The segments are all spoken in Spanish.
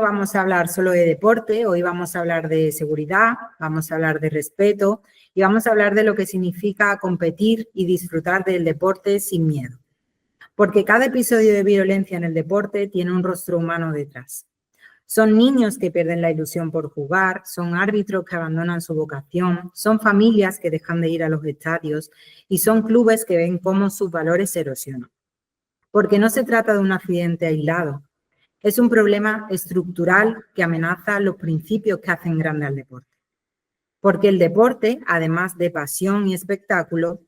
vamos a hablar solo de deporte, hoy vamos a hablar de seguridad, vamos a hablar de respeto y vamos a hablar de lo que significa competir y disfrutar del deporte sin miedo. Porque cada episodio de violencia en el deporte tiene un rostro humano detrás. Son niños que pierden la ilusión por jugar, son árbitros que abandonan su vocación, son familias que dejan de ir a los estadios y son clubes que ven cómo sus valores se erosionan. Porque no se trata de un accidente aislado, es un problema estructural que amenaza los principios que hacen grande al deporte. Porque el deporte, además de pasión y espectáculo,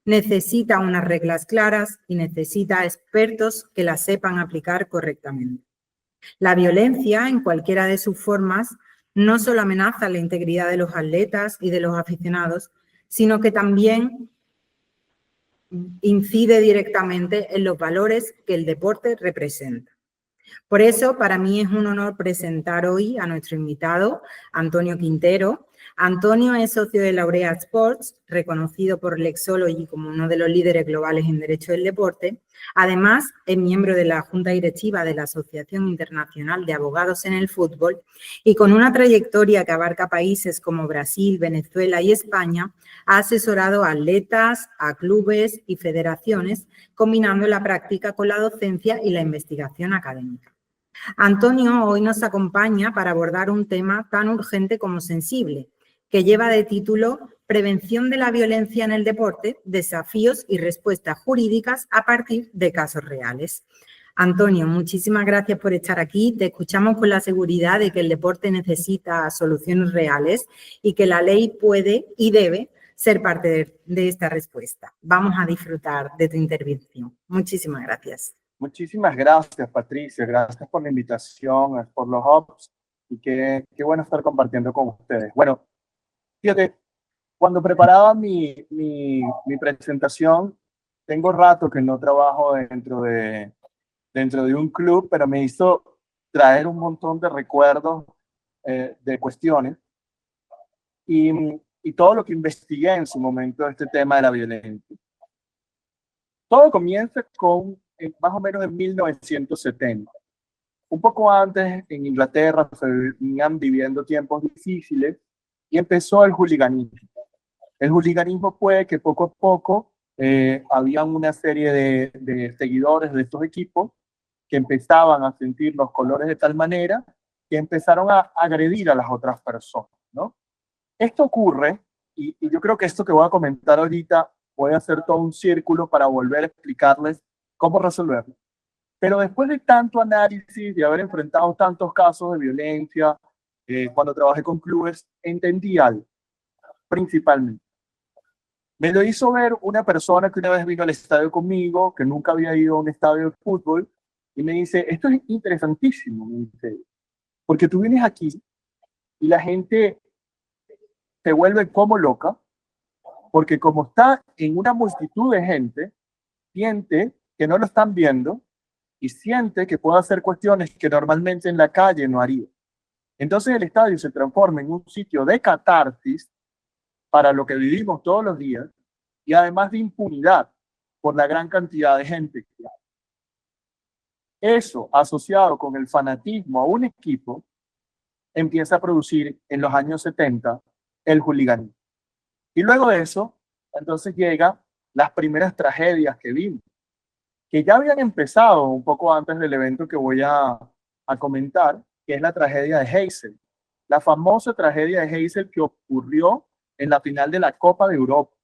necesita unas reglas claras y necesita expertos que las sepan aplicar correctamente. La violencia, en cualquiera de sus formas, no solo amenaza la integridad de los atletas y de los aficionados, sino que también incide directamente en los valores que el deporte representa. Por eso, para mí es un honor presentar hoy a nuestro invitado, Antonio Quintero. Antonio es socio de Laureate Sports, reconocido por Lexology como uno de los líderes globales en derecho del deporte. Además, es miembro de la Junta Directiva de la Asociación Internacional de Abogados en el Fútbol y con una trayectoria que abarca países como Brasil, Venezuela y España, ha asesorado a atletas, a clubes y federaciones, combinando la práctica con la docencia y la investigación académica. Antonio hoy nos acompaña para abordar un tema tan urgente como sensible, que lleva de título Prevención de la violencia en el deporte, desafíos y respuestas jurídicas a partir de casos reales. Antonio, muchísimas gracias por estar aquí. Te escuchamos con la seguridad de que el deporte necesita soluciones reales y que la ley puede y debe ser parte de esta respuesta. Vamos a disfrutar de tu intervención. Muchísimas gracias. Muchísimas gracias, Patricia. Gracias por la invitación, por los hubs y qué bueno estar compartiendo con ustedes. Bueno, fíjate, cuando preparaba mi presentación, tengo rato que no trabajo dentro de un club, pero me hizo traer un montón de recuerdos de cuestiones y todo lo que investigué en su momento de este tema de la violencia. Todo comienza con más o menos en 1970. Un poco antes, en Inglaterra se venían viviendo tiempos difíciles y empezó el hooliganismo. El hooliganismo fue que poco a poco había una serie de seguidores de estos equipos que empezaban a sentir los colores de tal manera que empezaron a agredir a las otras personas, ¿no? Esto ocurre, y yo creo que esto que voy a comentar ahorita puede hacer todo un círculo para volver a explicarles cómo resolverlo. Pero después de tanto análisis, de haber enfrentado tantos casos de violencia, cuando trabajé con clubes, entendí algo, principalmente. Me lo hizo ver una persona que una vez vino al estadio conmigo, que nunca había ido a un estadio de fútbol, y me dice, esto es interesantísimo, me dice, porque tú vienes aquí y la gente se vuelve como loca, porque como está en una multitud de gente, siente que no lo están viendo y siente que puede hacer cuestiones que normalmente en la calle no haría. Entonces el estadio se transforma en un sitio de catarsis para lo que vivimos todos los días y además de impunidad por la gran cantidad de gente que hay. Eso, asociado con el fanatismo a un equipo, empieza a producir en los años 70 el hooliganismo. Y luego de eso, entonces llegan las primeras tragedias que vimos, que ya habían empezado un poco antes del evento que voy a comentar, que es la tragedia de Heysel. La famosa tragedia de Heysel que ocurrió en la final de la Copa de Europa,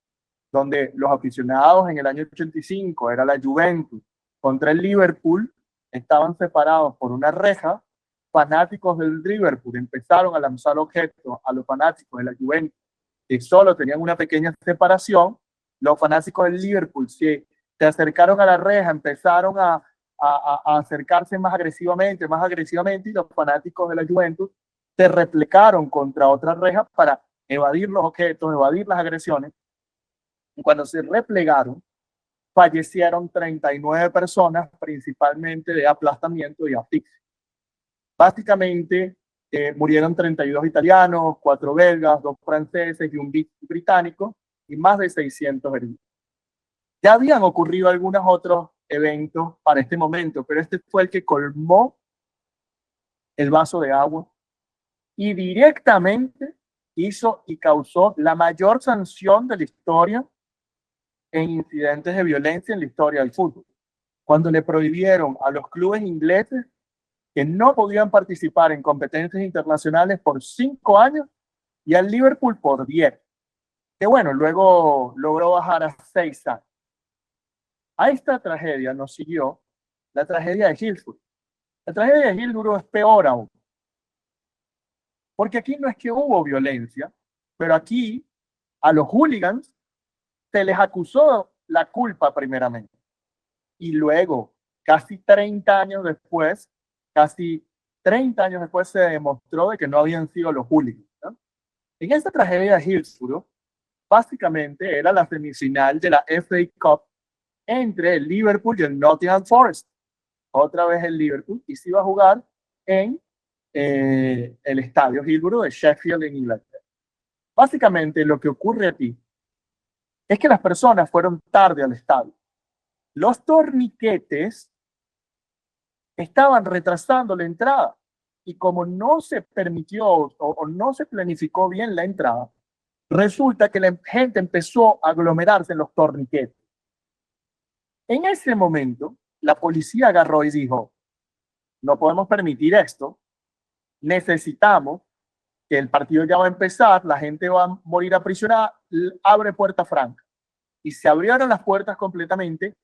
donde los aficionados en el año 85, era la Juventus, contra el Liverpool, estaban separados por una reja. Fanáticos del Liverpool empezaron a lanzar objetos a los fanáticos de la Juventus, que solo tenían una pequeña separación. Los fanáticos del Liverpool se acercaron a la reja, empezaron a acercarse más agresivamente, y los fanáticos de la Juventus se replegaron contra otra reja para evadir los objetos, evadir las agresiones. Y cuando se replegaron, fallecieron 39 personas, principalmente de aplastamiento y asfixia. Básicamente, murieron 32 italianos, 4 belgas, 2 franceses y un británico, y más de 600 heridos. Ya habían ocurrido algunos otros eventos para este momento, pero este fue el que colmó el vaso de agua y directamente hizo y causó la mayor sanción de la historia en incidentes de violencia en la historia del fútbol. Cuando le prohibieron a los clubes ingleses que no podían participar en competencias internacionales por 5 años y al Liverpool por 10. Que bueno, luego logró bajar a 6 años. A esta tragedia nos siguió la tragedia de Hillsborough. La tragedia de Hillsborough es peor aún. Porque aquí no es que hubo violencia, pero aquí a los hooligans se les acusó la culpa primeramente. Y luego, casi 30 años después se demostró de que no habían sido los hooligans, ¿no? En esta tragedia de Hillsborough, básicamente era la semifinal de la FA Cup entre el Liverpool y el Nottingham Forest. Otra vez el Liverpool, y se iba a jugar en el estadio Hillsborough de Sheffield en Inglaterra. Básicamente lo que ocurre aquí es que las personas fueron tarde al estadio. Los torniquetes estaban retrasando la entrada y como no se permitió o no se planificó bien la entrada, resulta que la gente empezó a aglomerarse en los torniquetes. En ese momento, la policía agarró y dijo, no podemos permitir esto, necesitamos que el partido ya va a empezar, la gente va a morir aprisionada, abre puerta franca. Y se abrieron las puertas completamente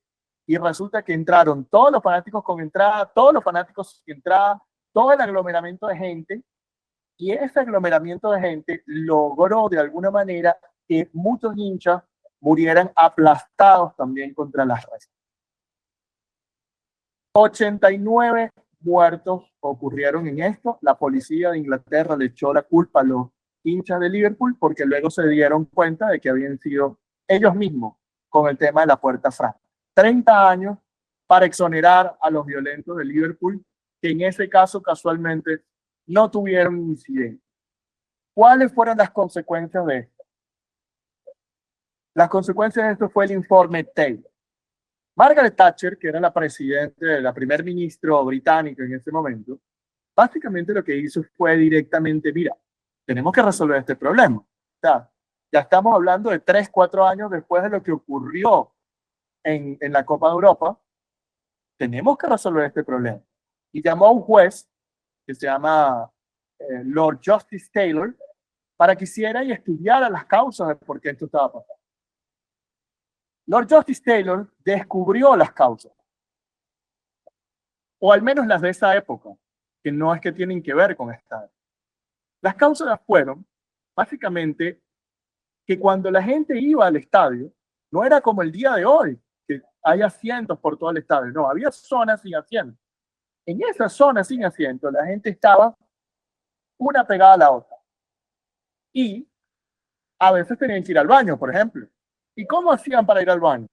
y resulta que entraron todos los fanáticos con entrada, todos los fanáticos sin entrada, todo el aglomeramiento de gente, y ese aglomeramiento de gente logró de alguna manera que muchos hinchas murieran aplastados también contra las rejas. 89 muertos ocurrieron en esto. La policía de Inglaterra le echó la culpa a los hinchas de Liverpool porque luego se dieron cuenta de que habían sido ellos mismos con el tema de la puerta franca. 30 años para exonerar a los violentos de Liverpool, que en ese caso casualmente no tuvieron incidente. ¿Cuáles fueron las consecuencias de esto? Las consecuencias de esto fue el informe Taylor. Margaret Thatcher, que era la presidenta, la primer ministro británica en ese momento, básicamente lo que hizo fue directamente, mira, tenemos que resolver este problema. O sea, ya estamos hablando de 3, 4 años después de lo que ocurrió en la Copa de Europa, tenemos que resolver este problema. Y llamó a un juez que se llama Lord Justice Taylor para que hiciera y estudiara las causas de por qué esto estaba pasando. Lord Justice Taylor descubrió las causas, o al menos las de esa época, que no es que tienen que ver con esta. Las causas fueron, básicamente, que cuando la gente iba al estadio, no era como el día de hoy, que hay asientos por todo el estadio, no, había zonas sin asientos. En esas zonas sin asientos, la gente estaba una pegada a la otra. Y a veces tenían que ir al baño, por ejemplo. ¿Y cómo hacían para ir al baño?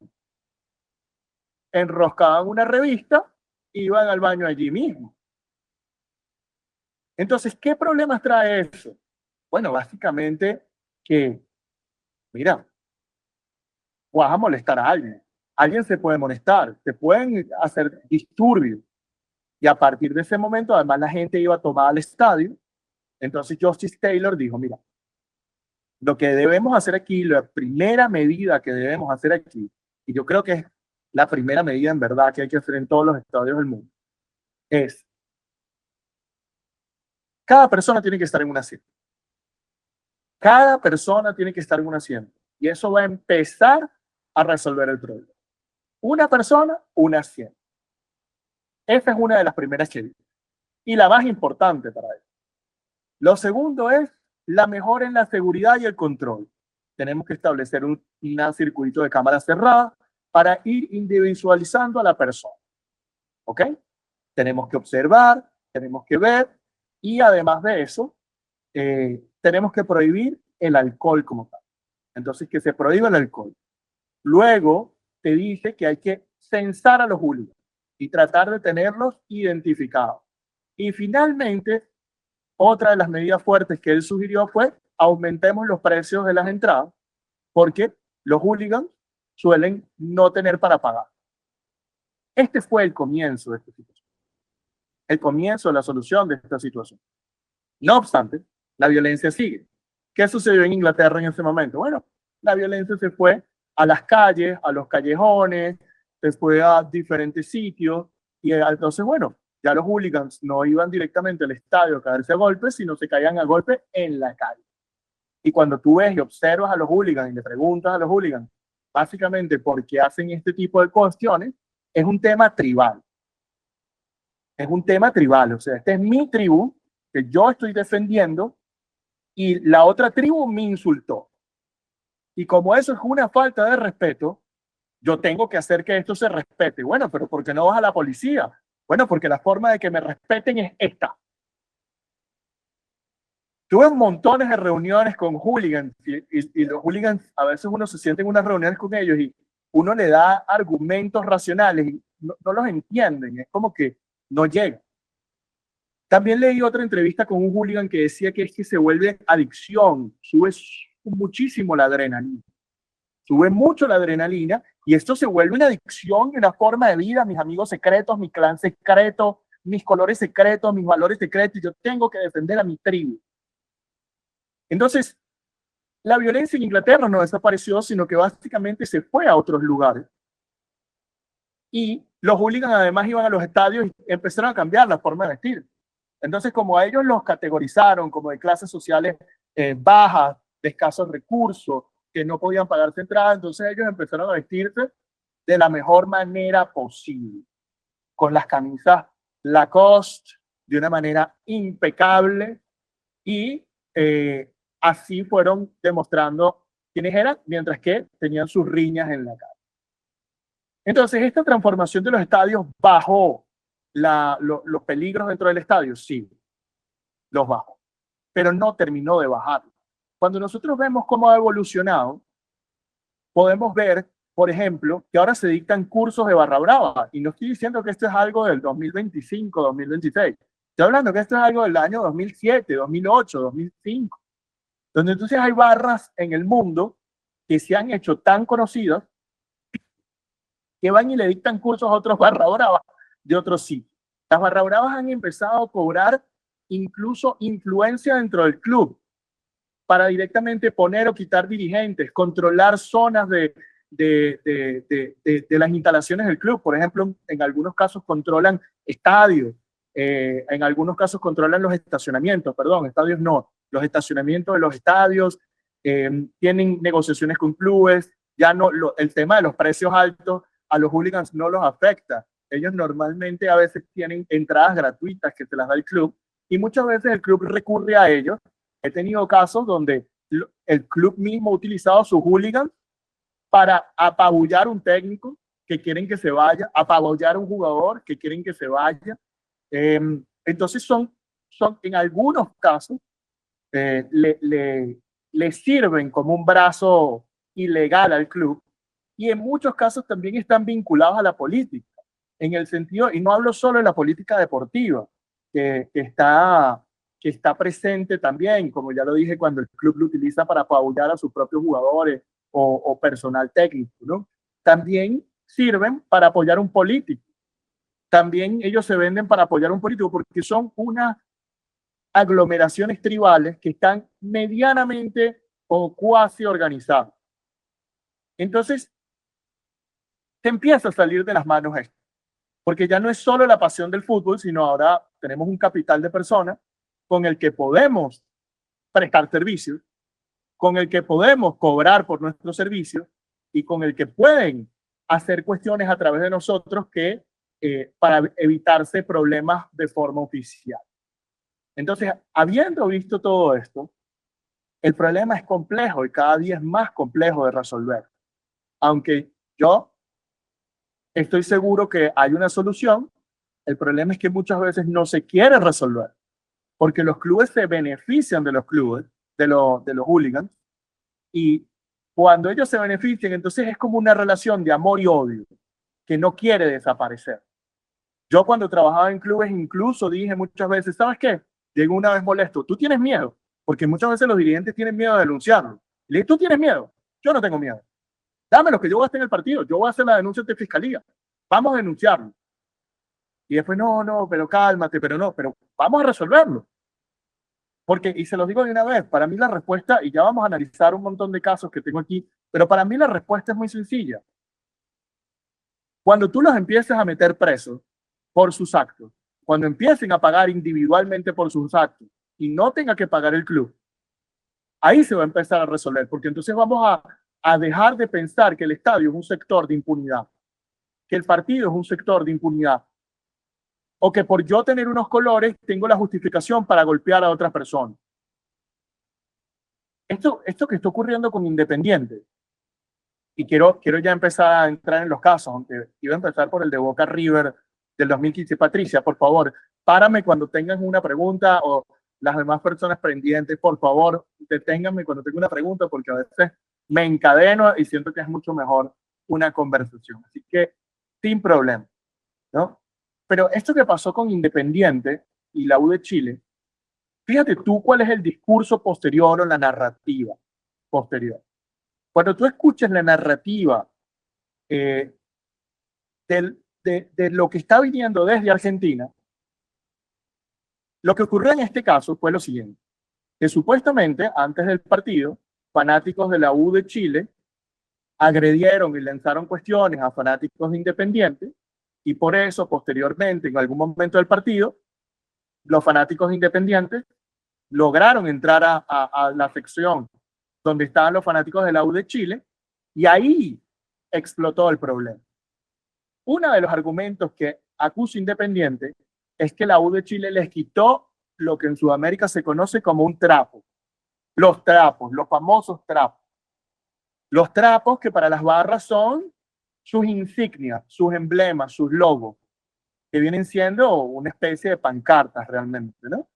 Enroscaban una revista e iban al baño allí mismo. Entonces, ¿qué problemas trae eso? Bueno, básicamente que, mira, vas a molestar a alguien. Alguien se puede molestar, te pueden hacer disturbios. Y a partir de ese momento, además, la gente iba a tomar al estadio. Entonces, Justice Taylor dijo, mira, lo que debemos hacer aquí, la primera medida que debemos hacer aquí, y yo creo que es la primera medida en verdad que hay que hacer en todos los estadios del mundo, es cada persona tiene que estar en un asiento. Cada persona tiene que estar en un asiento. Y eso va a empezar a resolver el problema. Una persona, un asiento. Esa es una de las primeras que digo. Y la más importante para ello. Lo segundo es la mejora en la seguridad y el control. Tenemos que establecer un circuito de cámara cerrada para ir individualizando a la persona. ¿Ok? Tenemos que observar, tenemos que ver y además de eso, tenemos que prohibir el alcohol como tal. Entonces, que se prohíba el alcohol. Luego, te dije que hay que censar a los hooligans y tratar de tenerlos identificados. Y finalmente, otra de las medidas fuertes que él sugirió fue aumentemos los precios de las entradas porque los hooligans suelen no tener para pagar. Este fue el comienzo de esta situación. el comienzo de la solución de esta situación. No obstante, la violencia sigue. ¿Qué sucedió en Inglaterra en ese momento? Bueno, la violencia se fue a las calles, a los callejones, se fue a diferentes sitios y entonces, bueno, ya los hooligans no iban directamente al estadio a caerse a golpes, sino se caían a golpes en la calle. Y cuando tú ves y observas a los hooligans y le preguntas a los hooligans, básicamente por qué hacen este tipo de cuestiones, es un tema tribal. Es un tema tribal, o sea, esta es mi tribu que yo estoy defendiendo y la otra tribu me insultó. Y como eso es una falta de respeto, yo tengo que hacer que esto se respete. Bueno, pero ¿por qué no vas a la policía? Bueno, porque la forma de que me respeten es esta. Tuve montones de reuniones con hooligans y los hooligans, a veces uno se siente en unas reuniones con ellos y uno le da argumentos racionales y no los entienden. Es como que no llega. También leí otra entrevista con un hooligan que decía que es que se vuelve adicción, sube muchísimo la adrenalina, sube mucho la adrenalina y esto se vuelve una adicción y una forma de vida, mis amigos secretos, mi clan secreto, mis colores secretos, mis valores secretos, y yo tengo que defender a mi tribu. Entonces, la violencia en Inglaterra no desapareció, sino que básicamente se fue a otros lugares. Y los hooligans además iban a los estadios y empezaron a cambiar la forma de vestir. Entonces, como a ellos los categorizaron como de clases sociales bajas, de escasos recursos, que no podían pagarse entrada, entonces ellos empezaron a vestirse de la mejor manera posible, con las camisas Lacoste, de una manera impecable, y así fueron demostrando quiénes eran, mientras que tenían sus riñas en la cara. Entonces, esta transformación de los estadios bajó los peligros dentro del estadio, sí, los bajó, pero no terminó de bajar. Cuando nosotros vemos cómo ha evolucionado, podemos ver, por ejemplo, que ahora se dictan cursos de barra brava, y no estoy diciendo que esto es algo del 2025, 2026, estoy hablando que esto es algo del año 2007, 2008, 2005, donde entonces hay barras en el mundo que se han hecho tan conocidas que van y le dictan cursos a otros barra bravas de otros sitios. Las barra bravas han empezado a cobrar incluso influencia dentro del club para directamente poner o quitar dirigentes, controlar zonas de las instalaciones del club. Por ejemplo, en algunos casos controlan estadios, en algunos casos controlan los estacionamientos, estadios no, los estacionamientos de los estadios, tienen negociaciones con clubes, ya no, el tema de los precios altos a los hooligans no los afecta. Ellos normalmente a veces tienen entradas gratuitas que se las da el club y muchas veces el club recurre a ellos. He tenido casos donde el club mismo ha utilizado sus hooligans para apabullar un técnico que quieren que se vaya, apabullar un jugador que quieren que se vaya. Entonces son en algunos casos le sirven como un brazo ilegal al club y en muchos casos también están vinculados a la política, en el sentido, y no hablo solo de la política deportiva, que está presente también, como ya lo dije, cuando el club lo utiliza para apabullar a sus propios jugadores o personal técnico, ¿no? También sirven para apoyar a un político. También ellos se venden para apoyar a un político porque son unas aglomeraciones tribales que están medianamente o cuasi organizadas. Entonces, se empieza a salir de las manos esto, porque ya no es solo la pasión del fútbol, sino ahora tenemos un capital de personas con el que podemos prestar servicios, con el que podemos cobrar por nuestros servicios y con el que pueden hacer cuestiones a través de nosotros que para evitarse problemas de forma oficial. Entonces, habiendo visto todo esto, el problema es complejo y cada día es más complejo de resolver. Aunque yo estoy seguro que hay una solución, el problema es que muchas veces no se quiere resolver, porque los clubes se benefician de los clubes, de los hooligans, y cuando ellos se benefician, entonces es como una relación de amor y odio que no quiere desaparecer. Yo cuando trabajaba en clubes incluso dije muchas veces, ¿sabes qué? Llego una vez molesto, ¿tú tienes miedo? Porque muchas veces los dirigentes tienen miedo de denunciarlo. Le dije, ¿tú tienes miedo? Yo no tengo miedo. Dámelo, que yo voy a estar en el partido, yo voy a hacer la denuncia ante fiscalía. Vamos a denunciarlo. Y después, no, pero cálmate, pero vamos a resolverlo. Porque, y se los digo de una vez, para mí la respuesta, y ya vamos a analizar un montón de casos que tengo aquí, pero para mí la respuesta es muy sencilla. Cuando tú los empieces a meter presos por sus actos, cuando empiecen a pagar individualmente por sus actos y no tenga que pagar el club, ahí se va a empezar a resolver, porque entonces vamos a dejar de pensar que el estadio es un sector de impunidad, que el partido es un sector de impunidad, o que por yo tener unos colores tengo la justificación para golpear a otras personas. Esto que está ocurriendo con Independiente, y quiero ya empezar a entrar en los casos, aunque iba a empezar por el de Boca River del 2015. Patricia, por favor, párame cuando tengan una pregunta, o las demás personas pendientes, por favor, deténganme cuando tenga una pregunta, porque a veces me encadeno y siento que es mucho mejor una conversación. Así que, sin problema, ¿no? Pero esto que pasó con Independiente y la U de Chile, fíjate tú cuál es el discurso posterior o la narrativa posterior. Cuando tú escuchas la narrativa de lo que está viniendo desde Argentina, lo que ocurrió en este caso fue lo siguiente, que supuestamente antes del partido, fanáticos de la U de Chile agredieron y lanzaron cuestiones a fanáticos de Independiente, y por eso posteriormente, en algún momento del partido, los fanáticos de Independiente lograron entrar a la sección donde estaban los fanáticos de la U de Chile, y ahí explotó el problema. Uno de los argumentos que acusa Independiente es que la U de Chile les quitó lo que en Sudamérica se conoce como un trapo. Los trapos, los famosos trapos. Los trapos que para las barras son sus insignias, sus emblemas, sus logos, que vienen siendo una especie de pancartas realmente, ¿no?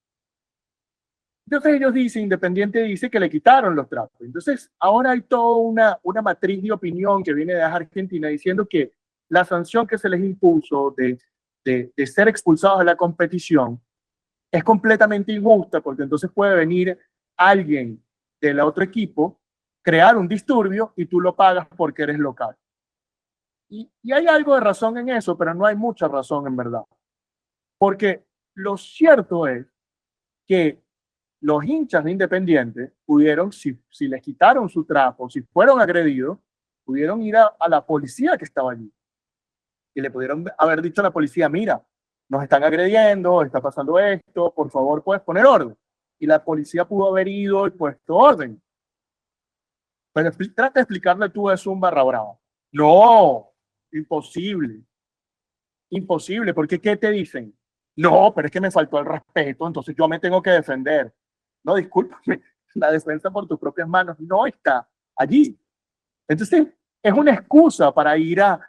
Entonces ellos dicen, Independiente dice que le quitaron los trapos. Entonces ahora hay toda una matriz de opinión que viene de Argentina diciendo que la sanción que se les impuso de ser expulsados de la competición es completamente injusta, porque entonces puede venir alguien del otro equipo, crear un disturbio y tú lo pagas porque eres local. Y hay algo de razón en eso, pero no hay mucha razón en verdad. Porque lo cierto es que los hinchas de Independiente pudieron, si les quitaron su trapo, si fueron agredidos, pudieron ir a la policía que estaba allí. Y le pudieron haber dicho a la policía, mira, nos están agrediendo, está pasando esto, por favor, puedes poner orden. Y la policía pudo haber ido y puesto orden. Pero trata de explicarle tú eso a un barra brava. No, imposible. Imposible, porque ¿qué te dicen? No, pero es que me faltó el respeto, entonces yo me tengo que defender. No, discúlpame, la defensa por tus propias manos no está allí. Entonces, es una excusa para ir a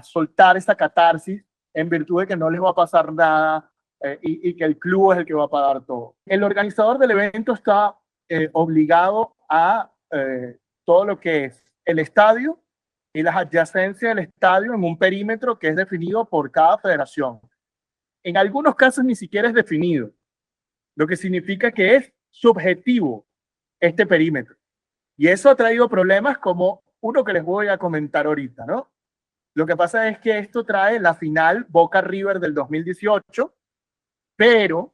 soltar esa catarsis en virtud de que no les va a pasar nada y que el club es el que va a pagar todo. El organizador del evento está obligado a todo lo que es el estadio y las adyacencias del estadio en un perímetro que es definido por cada federación. En algunos casos ni siquiera es definido, lo que significa que es subjetivo este perímetro. Y eso ha traído problemas como uno que les voy a comentar ahorita, ¿no? Lo que pasa es que esto trae la final Boca River del 2018, pero,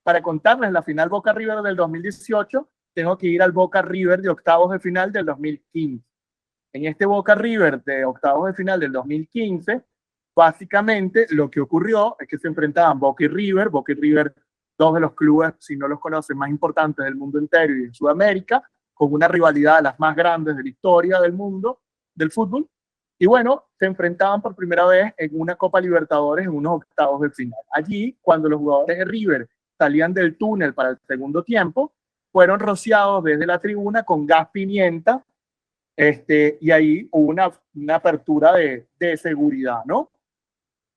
para contarles la final Boca River del 2018, tengo que ir al Boca River de octavos de final del 2015. En este Boca River de octavos de final del 2015, básicamente lo que ocurrió es que se enfrentaban Boca y River, dos de los clubes, si no los conocen, más importantes del mundo entero y de Sudamérica, con una rivalidad de las más grandes de la historia del mundo del fútbol. Y bueno, se enfrentaban por primera vez en una Copa Libertadores en unos octavos de final. Allí, cuando los jugadores de River salían del túnel para el segundo tiempo, fueron rociados desde la tribuna con gas pimienta, y ahí hubo una apertura de seguridad, ¿no?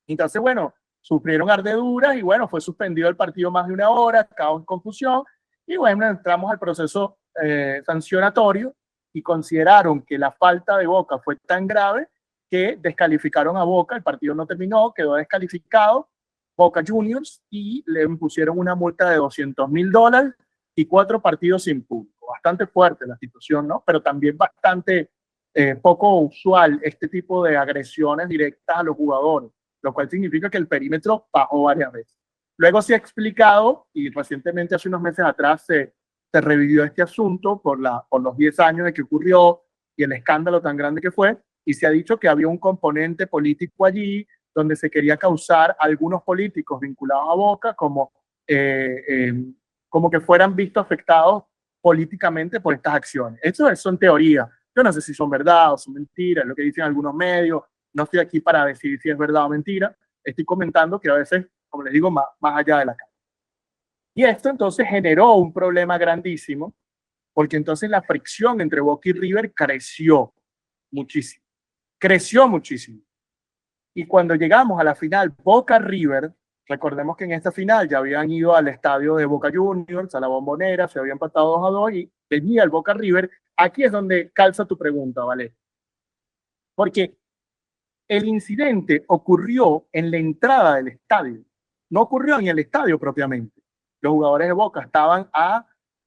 Entonces, bueno, sufrieron ardeduras y bueno, fue suspendido el partido más de una hora, caos y confusión, y bueno, entramos al proceso sancionatorio y consideraron que la falta de Boca fue tan grave que descalificaron a Boca, el partido no terminó, quedó descalificado Boca Juniors y le impusieron una multa de $200,000 y 4 partidos sin público. Bastante fuerte la situación, ¿no? Pero también bastante poco usual este tipo de agresiones directas a los jugadores. lo cual significa que el perímetro bajó varias veces. Luego se ha explicado, y recientemente hace unos meses atrás se revivió este asunto por los 10 años de que ocurrió y el escándalo tan grande que fue, y se ha dicho que había un componente político allí donde se quería causar a algunos políticos vinculados a Boca como que fueran vistos afectados políticamente por estas acciones. Eso son teorías. Yo no sé si son verdad o son mentiras, lo que dicen algunos medios. No estoy aquí para decidir si es verdad o mentira. Estoy comentando que a veces, como les digo, más allá de la cara. Y esto entonces generó un problema grandísimo, porque entonces la fricción entre Boca y River creció muchísimo. Creció muchísimo. Y cuando llegamos a la final Boca-River, recordemos que en esta final ya habían ido al estadio de Boca Juniors, a la Bombonera, se habían empatado 2-2 y venía el Boca-River. Aquí es donde calza tu pregunta, ¿vale? Porque el incidente ocurrió en la entrada del estadio, no ocurrió en el estadio propiamente. Los jugadores de Boca estaban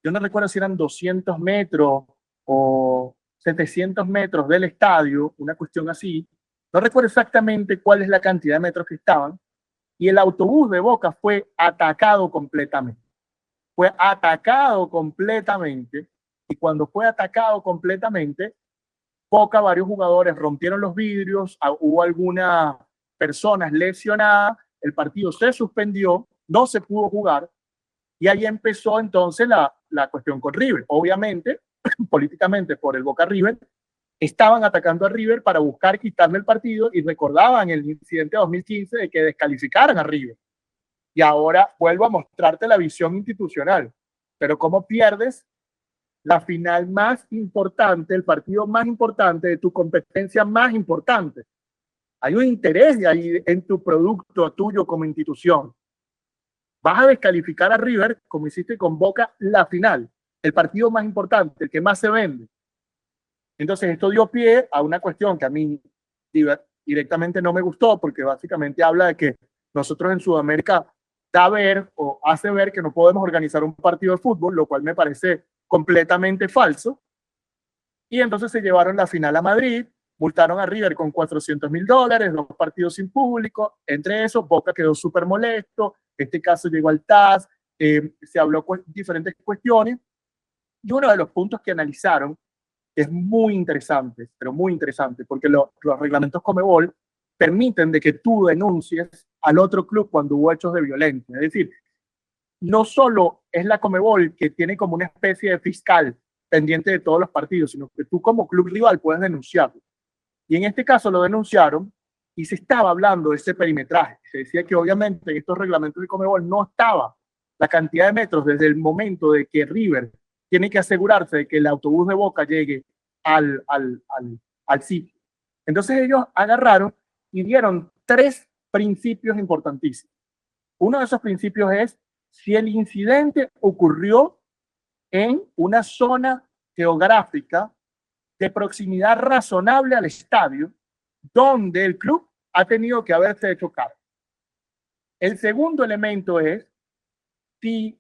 yo no recuerdo si eran 200 metros o 700 metros del estadio, una cuestión así. No recuerdo exactamente cuál es la cantidad de metros que estaban, y el autobús de Boca fue atacado completamente. Fue atacado completamente, y cuando fue atacado completamente, Boca, varios jugadores rompieron los vidrios, hubo algunas personas lesionadas, el partido se suspendió, no se pudo jugar, y ahí empezó entonces la cuestión con River. Obviamente, políticamente por el Boca River, estaban atacando a River para buscar quitarle el partido y recordaban el incidente de 2015 de que descalificaran a River. Y ahora vuelvo a mostrarte la visión institucional. Pero ¿cómo pierdes la final más importante, el partido más importante de tu competencia más importante? Hay un interés de ahí en tu producto tuyo como institución. Vas a descalificar a River, como hiciste con Boca, la final, el partido más importante, el que más se vende. Entonces esto dio pie a una cuestión que a mí directamente no me gustó, porque básicamente habla de que nosotros en Sudamérica da ver o hace ver que no podemos organizar un partido de fútbol, lo cual me parece completamente falso. Y entonces se llevaron la final a Madrid, multaron a River con $400,000, 2 partidos sin público. Entre esos, Boca quedó súper molesto. Este caso llegó al TAS, se habló diferentes cuestiones. Y uno de los puntos que analizaron es muy interesante, pero muy interesante, porque los reglamentos Conmebol permiten de que tú denuncies al otro club cuando hubo hechos de violencia. Es decir, no solo es la Conmebol que tiene como una especie de fiscal pendiente de todos los partidos, sino que tú como club rival puedes denunciarlo. Y en este caso lo denunciaron y se estaba hablando de ese perimetraje. Se decía que obviamente en estos reglamentos de Conmebol no estaba la cantidad de metros desde el momento de que River tiene que asegurarse de que el autobús de Boca llegue al sitio. Entonces ellos agarraron y dieron 3 principios importantísimos. Uno de esos principios es si el incidente ocurrió en una zona geográfica de proximidad razonable al estadio, donde el club ha tenido que haberse hecho cargo. El segundo elemento es si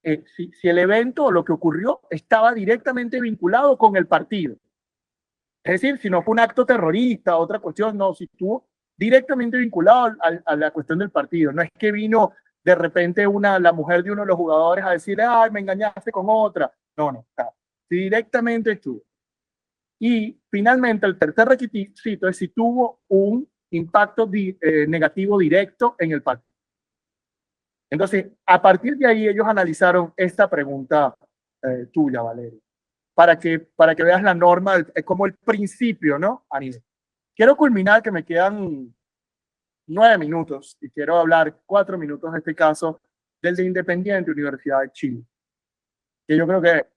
si el evento o lo que ocurrió estaba directamente vinculado con el partido. Es decir, si no fue un acto terrorista, otra cuestión, no, si estuvo directamente vinculado a la cuestión del partido. No es que vino de repente la mujer de uno de los jugadores a decirle, ay, me engañaste con otra. No, si directamente estuvo. Y finalmente el tercer requisito es si tuvo un impacto negativo directo en el partido. Entonces, a partir de ahí ellos analizaron esta pregunta tuya, Valeria, para que veas la norma, es como el principio, ¿no? Quiero culminar, que me quedan 9 minutos y quiero hablar 4 minutos en este caso del de Independiente Universidad de Chile, que yo creo que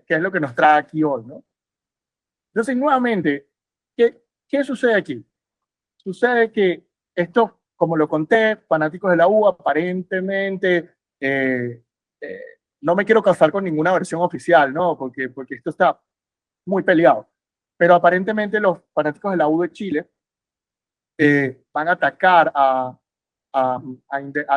es lo que nos trae aquí hoy, ¿no? Entonces, nuevamente, ¿qué sucede aquí? Sucede que esto, como lo conté, fanáticos de la U, aparentemente, no me quiero casar con ninguna versión oficial, ¿no? Porque esto está muy peleado. Pero aparentemente los fanáticos de la U de Chile van a atacar a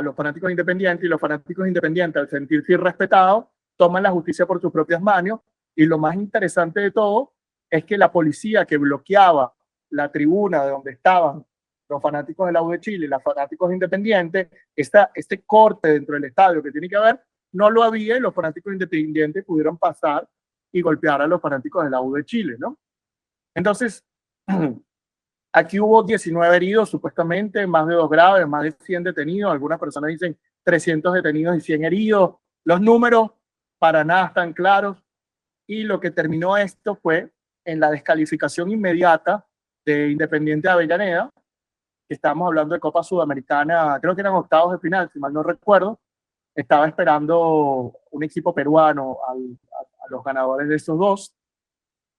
los fanáticos independientes, y los fanáticos independientes, al sentirse irrespetados, toman la justicia por sus propias manos. Y lo más interesante de todo es que la policía que bloqueaba la tribuna de donde estaban los fanáticos de la U de Chile y los fanáticos independientes, este corte dentro del estadio que tiene que haber, no lo había y los fanáticos independientes pudieron pasar y golpear a los fanáticos de la U de Chile, ¿no? Entonces, aquí hubo 19 heridos, supuestamente, más de 2 graves, más de 100 detenidos. Algunas personas dicen 300 detenidos y 100 heridos. Los números para nada están claros. Y lo que terminó esto fue en la descalificación inmediata de Independiente de Avellaneda, que estábamos hablando de Copa Sudamericana, creo que eran octavos de final, si mal no recuerdo. Estaba esperando un equipo peruano a los ganadores de esos dos.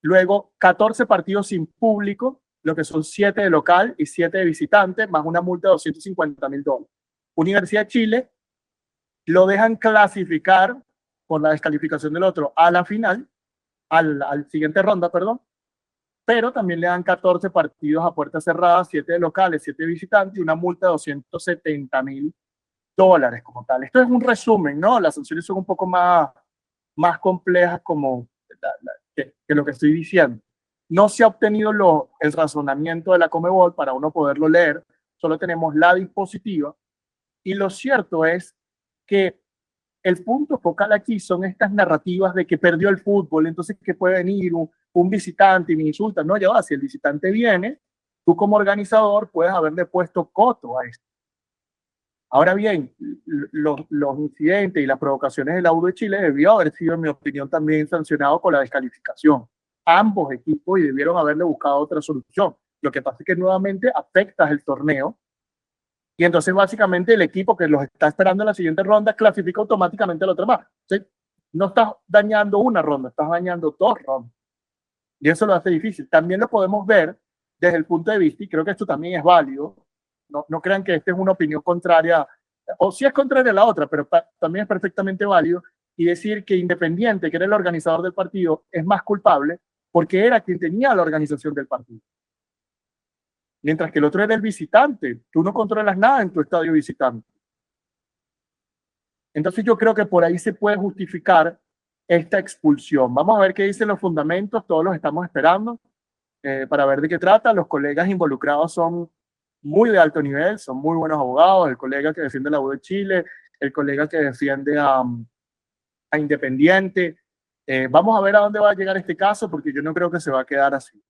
Luego, 14 partidos sin público, lo que son 7 de local y 7 de visitante, más una multa de $250,000. Universidad de Chile lo dejan clasificar por la descalificación del otro a la final, al siguiente ronda, perdón, pero también le dan 14 partidos a puertas cerradas, 7 de locales, 7 de visitantes y una multa de $270,000 como tal. Esto es un resumen, ¿no? Las sanciones son un poco más complejas como que lo que estoy diciendo. No se ha obtenido el razonamiento de la Conmebol para uno poderlo leer, solo tenemos la dispositiva, y lo cierto es que el punto focal aquí son estas narrativas de que perdió el fútbol, entonces que puede venir un visitante y me insulta. No, ya va, si el visitante viene, tú como organizador puedes haberle puesto coto a esto. Ahora bien, los incidentes y las provocaciones del U de Chile debió haber sido, en mi opinión, también sancionado con la descalificación. Ambos equipos y debieron haberle buscado otra solución. Lo que pasa es que nuevamente afectas el torneo y entonces básicamente el equipo que los está esperando en la siguiente ronda clasifica automáticamente a la otra más. ¿Sí? No estás dañando una ronda, estás dañando 2 rondas. Y eso lo hace difícil. También lo podemos ver desde el punto de vista, y creo que esto también es válido, no crean que esta es una opinión contraria, o sí es contraria a la otra, pero también es perfectamente válido, y decir que Independiente, que era el organizador del partido, es más culpable porque era quien tenía la organización del partido. Mientras que el otro era el visitante. Tú no controlas nada en tu estadio visitante. Entonces yo creo que por ahí se puede justificar esta expulsión. Vamos a ver qué dicen los fundamentos, todos los estamos esperando para ver de qué trata. Los colegas involucrados son muy de alto nivel, son muy buenos abogados, el colega que defiende la U de Chile, el colega que defiende a Independiente. Vamos a ver a dónde va a llegar este caso, porque yo no creo que se va a quedar así.